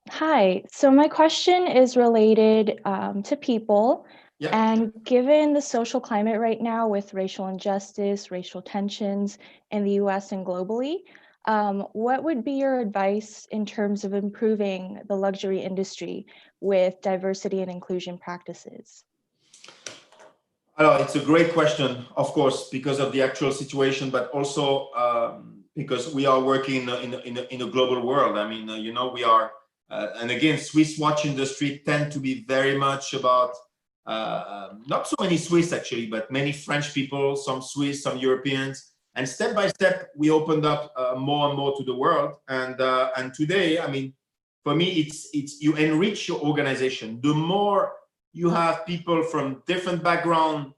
Hi. So my question is related to people. Yeah. And given the social climate right now with racial injustice, racial tensions in the US and globally, what would be your advice in terms of improving the luxury industry with diversity and inclusion practices? It's a great question, of course, because of the actual situation, but also because we are working in a global world. I mean, we are, and again, Swiss watch industry tend to be very much about not so many Swiss actually, but many French people, some Swiss, some Europeans, and step by step we opened up more and more to the world. And today, I mean, for me, it's you enrich your organization. The more you have people from different background,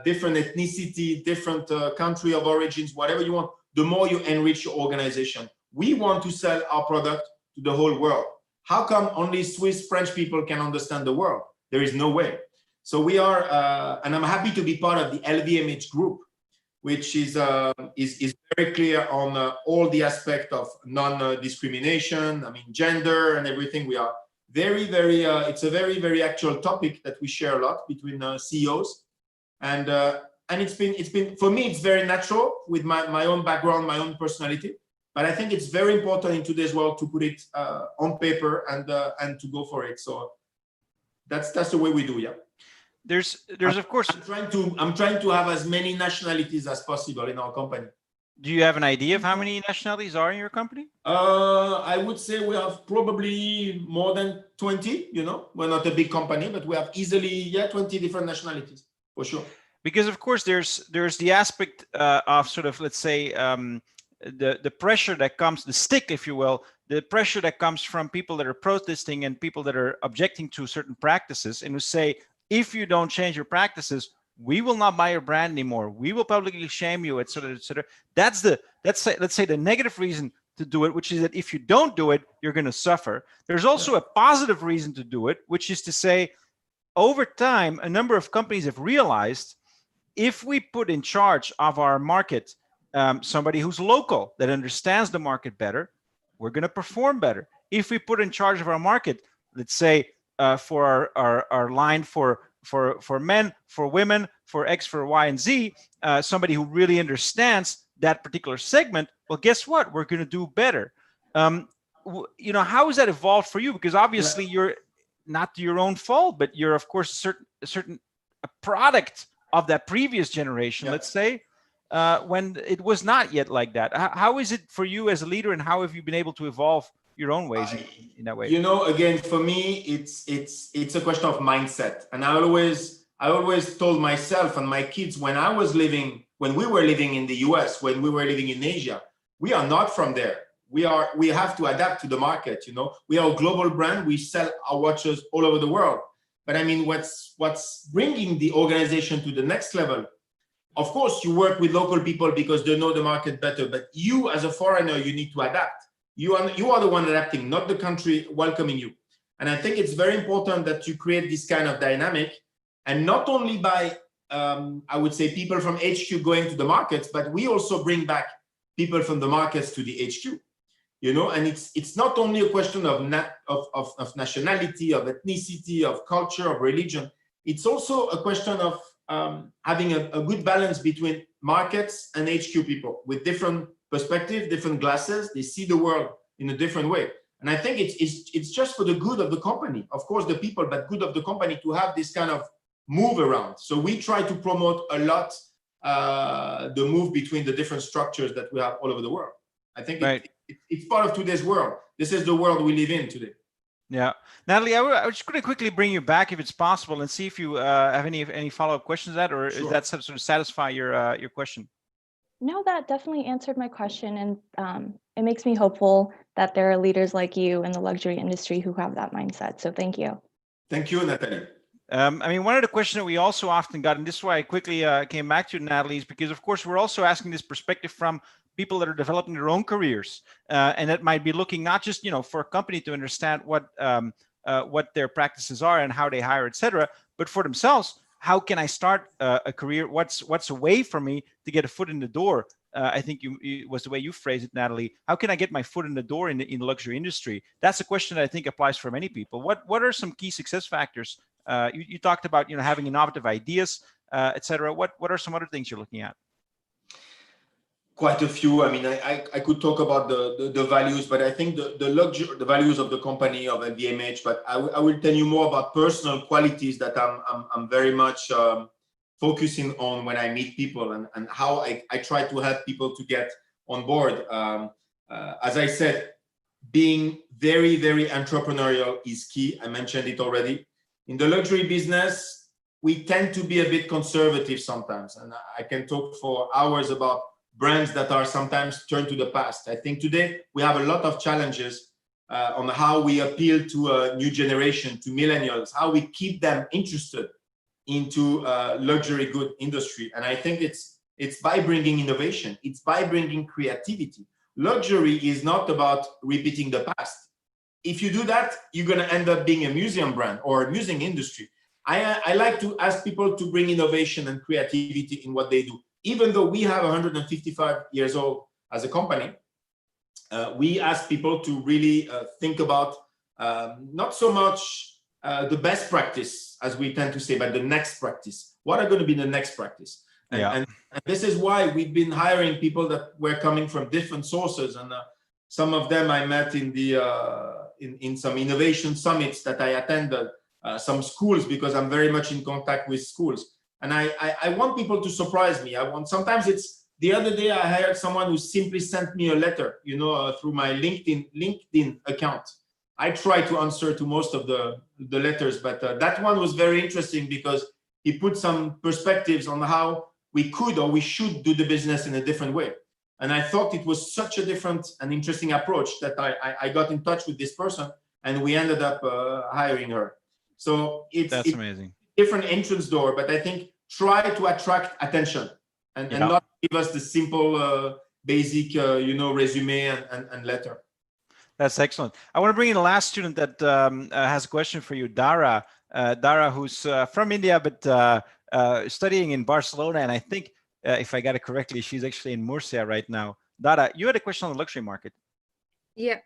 different ethnicity, different country of origins, whatever you want, the more you enrich your organization. We want to sell our product to the whole world. How come only Swiss French people can understand the world? There is no way. So we are, and I'm happy to be part of the LVMH group, which is very clear on all the aspect of non-discrimination. I mean, gender and everything. We are very, very. It's a very, very actual topic that we share a lot between CEOs, and it's been for me. It's very natural with my own background, my own personality. But I think it's very important in today's world to put it on paper and to go for it. So that's the way we do. Yeah. There's of course. I'm trying to have as many nationalities as possible in our company. Do you have an idea of how many nationalities are in your company? I would say we have probably more than 20. We're not a big company, but we have easily 20 different nationalities for sure. Because of course there's the aspect of sort of, let's say, the pressure that comes, the stick, if you will, the pressure that comes from people that are protesting and people that are objecting to certain practices, and who say, if you don't change your practices, we will not buy your brand anymore. We will publicly shame you, et cetera, et cetera. That's let's say the negative reason to do it, which is that if you don't do it, you're going to suffer. There's also a positive reason to do it, which is to say, over time, a number of companies have realized if we put in charge of our market somebody who's local that understands the market better, we're going to perform better. If we put in charge of our market, let's say for our line for men, for women, for X, for Y, and Z, somebody who really understands that particular segment, well, guess what? We're going to do better. You know, how has that evolved for you? Because obviously you're not your own fault, but you're of course a certain product of that previous generation, let's say, when it was not yet like that. How is it for you as a leader, and how have you been able to evolve your own ways in that way? You know, again, for me, it's a question of mindset. And I always told myself and my kids when we were living in the US, when we were living in Asia, we are not from there. We have to adapt to the market. You know, we are a global brand. We sell our watches all over the world. But I mean, what's bringing the organization to the next level? Of course, you work with local people because they know the market better. But you, as a foreigner, you need to adapt. You are the one adapting, not the country welcoming you. And I think it's very important that you create this kind of dynamic, and not only by, I would say, people from HQ going to the markets, but we also bring back people from the markets to the HQ. You know, and it's not only a question of nationality, of ethnicity, of culture, of religion. It's also a question of having a good balance between markets and HQ people with different perspectives, different glasses. They see the world in a different way. And I think it's just for the good of the company, of course, the people, but good of the company to have this kind of move around. So we try to promote a lot the move between the different structures that we have all over the world. I think it's part of today's world. This is the world we live in today. Yeah, Natalie, I was just going to quickly bring you back, if it's possible, and see if you have any follow-up questions to that, or Sure. is that sort of satisfy your question? No, that definitely answered my question, and it makes me hopeful that there are leaders like you in the luxury industry who have that mindset. So thank you. Thank you, Natalie. I mean, one of the questions that we also often got, and this is why I quickly came back to Natalie, is because, of course, we're also asking this perspective from people that are developing their own careers, and that might be looking not just, you know, for a company to understand what their practices are and how they hire, etc., but for themselves. How can I start a career? What's a way for me to get a foot in the door? I think it was the way you phrased it, Natalie. How can I get my foot in the door in the luxury industry? That's a question that I think applies for many people. What are some key success factors? You talked about, you know, having innovative ideas, etc. What are some other things you're looking at? Quite a few. I mean, I could talk about the values, but I think the values of the company, of LVMH, but I will tell you more about personal qualities that I'm very much focusing on when I meet people, and how I try to help people to get on board. As I said, being very, very entrepreneurial is key. I mentioned it already. In the luxury business, we tend to be a bit conservative sometimes, and I can talk for hours about brands that are sometimes turned to the past. I think today we have a lot of challenges on how we appeal to a new generation, to millennials, how we keep them interested into luxury good industry. And I think it's by bringing innovation, it's by bringing creativity. Luxury is not about repeating the past. If you do that, you're going to end up being a museum brand or a museum industry. I like to ask people to bring innovation and creativity in what they do. Even though we have 155 years old as a company, we ask people to really think about not so much the best practice, as we tend to say, but the next practice. What are going to be the next practice? And this is why we've been hiring people that were coming from different sources. And some of them I met in in some innovation summits that I attended, some schools, because I'm very much in contact with schools. And I want people to surprise me. Sometimes it's, the other day I hired someone who simply sent me a letter, you know, through my LinkedIn account. I try to answer to most of the letters, but that one was very interesting because he put some perspectives on how we could or we should do the business in a different way. And I thought it was such a different and interesting approach that I got in touch with this person, and we ended up hiring her. So it's amazing. Different entrance door, but I think try to attract attention and not give us the simple basic resume and letter. That's excellent. I want to bring in the last student that has a question for you, Dara. Dara, who's from India, but studying in Barcelona, and I think if I got it correctly, she's actually in Murcia right now. Dara, you had a question on the luxury market. Yeah.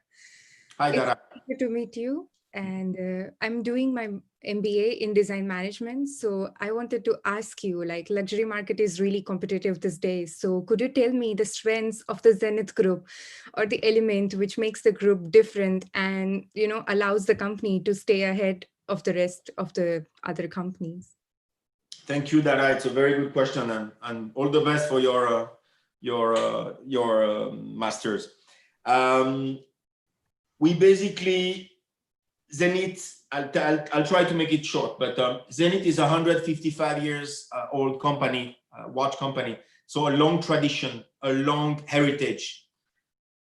Hi, It's Dara. a pleasure to meet you. And I'm doing my MBA in design management. So I wanted to ask you, like, luxury market is really competitive these days. So could you tell me the strengths of the Zenith group, or the element which makes the group different and, you know, allows the company to stay ahead of the rest of the other companies? Thank you, Dara. It's a very good question, and all the best for your masters. We basically, Zenith, I'll try to make it short, but Zenith is a 155 years old company, watch company. So a long tradition, a long heritage.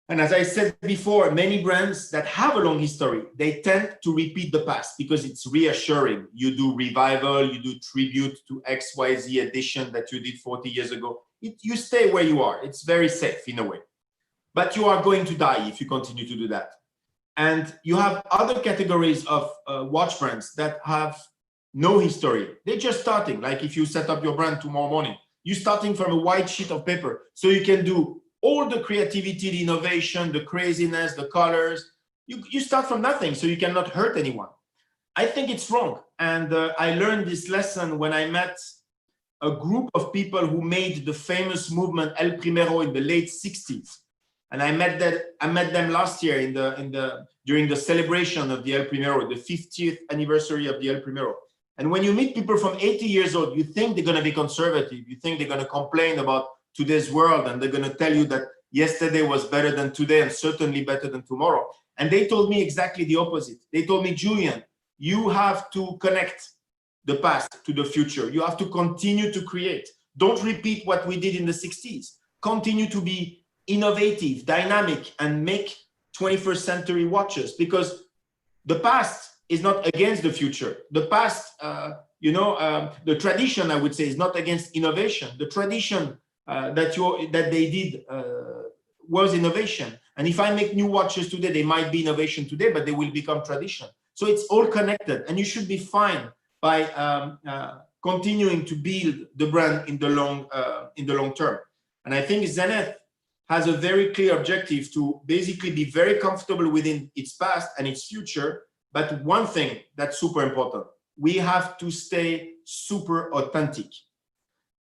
And as I said before, many brands that have a long history, they tend to repeat the past because it's reassuring. You do revival, you do tribute to XYZ edition that you did 40 years ago. You stay where you are. It's very safe in a way. But you are going to die if you continue to do that. And you have other categories of watch brands that have no history. They're just starting. Like if you set up your brand tomorrow morning, you're starting from a white sheet of paper. So you can do all the creativity, the innovation, the craziness, the colors. You start from nothing, so you cannot hurt anyone. I think it's wrong. And I learned this lesson when I met a group of people who made the famous movement El Primero in the late 60s. And I met them last year during the celebration of the El Primero, the 50th anniversary of the El Primero. And when you meet people from 80 years old, you think they're going to be conservative. You think they're going to complain about today's world, and they're going to tell you that yesterday was better than today and certainly better than tomorrow. And they told me exactly the opposite. They told me, Julien, you have to connect the past to the future. You have to continue to create. Don't repeat what we did in the 60s. Continue to be innovative, dynamic, and make 21st century watches, because the past is not against the future. The past, the tradition, I would say, is not against innovation. The tradition that they did was innovation. And if I make new watches today, they might be innovation today, but they will become tradition. So it's all connected, and you should be fine by continuing to build the brand in the long term. And I think Zenith has a very clear objective to basically be very comfortable within its past and its future. But one thing that's super important, we have to stay super authentic.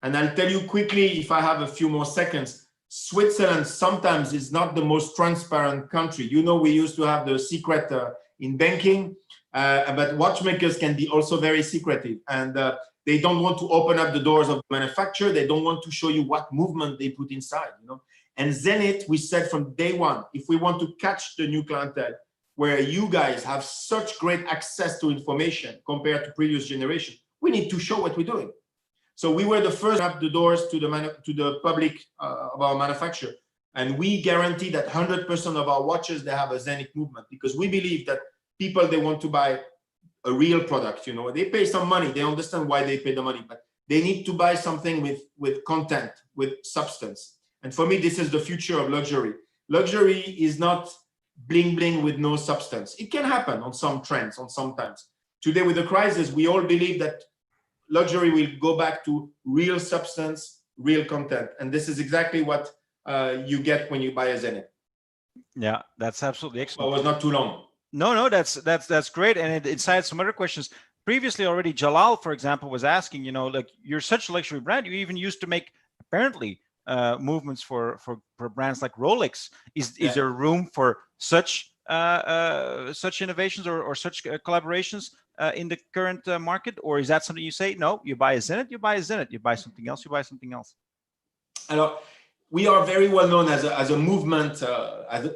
And I'll tell you quickly, if I have a few more seconds, Switzerland sometimes is not the most transparent country. You know, we used to have the secret in banking, but watchmakers can be also very secretive. And they don't want to open up the doors of the manufacturer. They don't want to show you what movement they put inside, you know. And Zenith, we said from day one, if we want to catch the new clientele, where you guys have such great access to information compared to previous generation, we need to show what we're doing. So we were the first to open the doors to the public of our manufacturer. And we guarantee that 100% of our watches, they have a Zenith movement, because we believe that people, they want to buy a real product. You know, they pay some money. They understand why they pay the money, but they need to buy something with content, with substance. And for me, this is the future of luxury. Luxury is not bling bling with no substance. It can happen on some trends, on some times. Today with the crisis, we all believe that luxury will go back to real substance, real content. And this is exactly what you get when you buy a Zenith. Yeah, that's absolutely excellent. It was not too long. No, that's great. And it incites some other questions. Previously already, Jalal, for example, was asking, you know, like, you're such a luxury brand. You even used to make, apparently, movements for brands like Rolex. Is there room for such innovations or such collaborations in the current market, or is that something you say, no, you buy a Zenith, you buy a Zenith, you buy something else, you buy something else? Alors, we are very well known as a movement,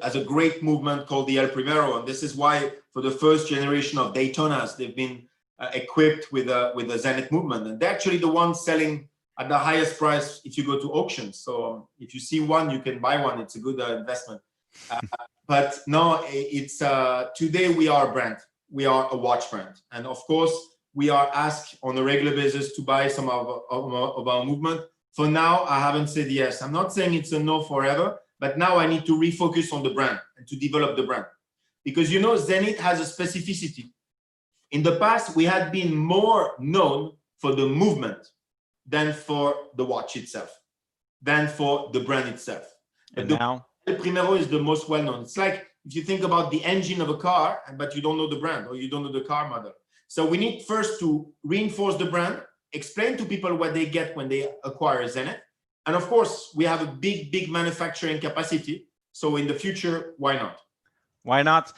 as a great movement called the El Primero, and this is why for the first generation of Daytonas, they've been equipped with a Zenith movement, and they're actually the ones selling at the highest price if you go to auctions. So if you see one, you can buy one. It's a good investment. But no, it's today we are a brand. We are a watch brand. And of course, we are asked on a regular basis to buy some of our movement. For now, I haven't said yes. I'm not saying it's a no forever, but now I need to refocus on the brand and to develop the brand. Because, you know, Zenith has a specificity. In the past, we had been more known for the movement. than for the watch itself, than for the brand itself. And But now, El Primero is the most well-known. It's like if you think about the engine of a car, but you don't know the brand or you don't know the car model. So we need first to reinforce the brand, explain to people what they get when they acquire Zenith. And of course, we have a big manufacturing capacity. So in the future, why not? Why not?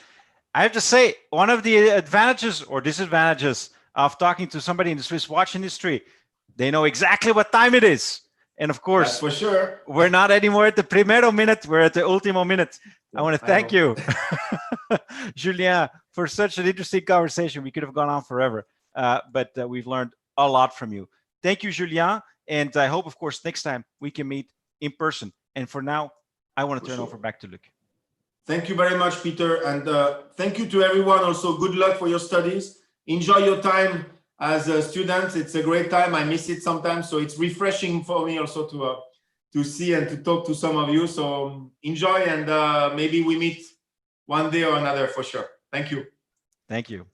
I have to say, one of the advantages or disadvantages of talking to somebody in the Swiss watch industry, they know exactly what time it is. And of course, that's for sure, we're not anymore at the primero minute, we're at the ultimo minute. I want to thank you, Julien, for such an interesting conversation. We could have gone on forever, but we've learned a lot from you. Thank you, Julien. And I hope, of course, next time we can meet in person. And for now, I want to turn over back to Luc. Thank you very much, Peter. And thank you to everyone. Also, good luck for your studies. Enjoy your time as a student. It's a great time. I miss it sometimes. So it's refreshing for me also to see and to talk to some of you. So enjoy, and maybe we meet one day or another for sure. Thank you. Thank you.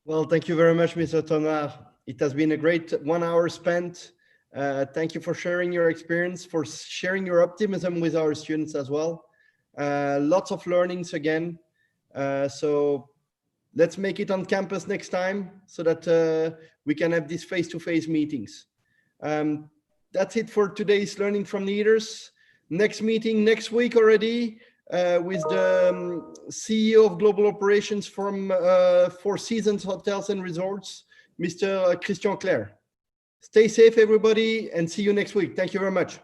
Well, thank you very much, Mr. Tornare. It has been a great 1 hour spent. Thank you for sharing your experience, for sharing your optimism with our students as well. Lots of learnings again. So let's make it on campus next time so that we can have these face-to-face meetings. That's it for today's Learning from Leaders. Next meeting next week already with the CEO of Global Operations from Four Seasons Hotels and Resorts, Mr. Christian Claire. Stay safe, everybody, and see you next week. Thank you very much.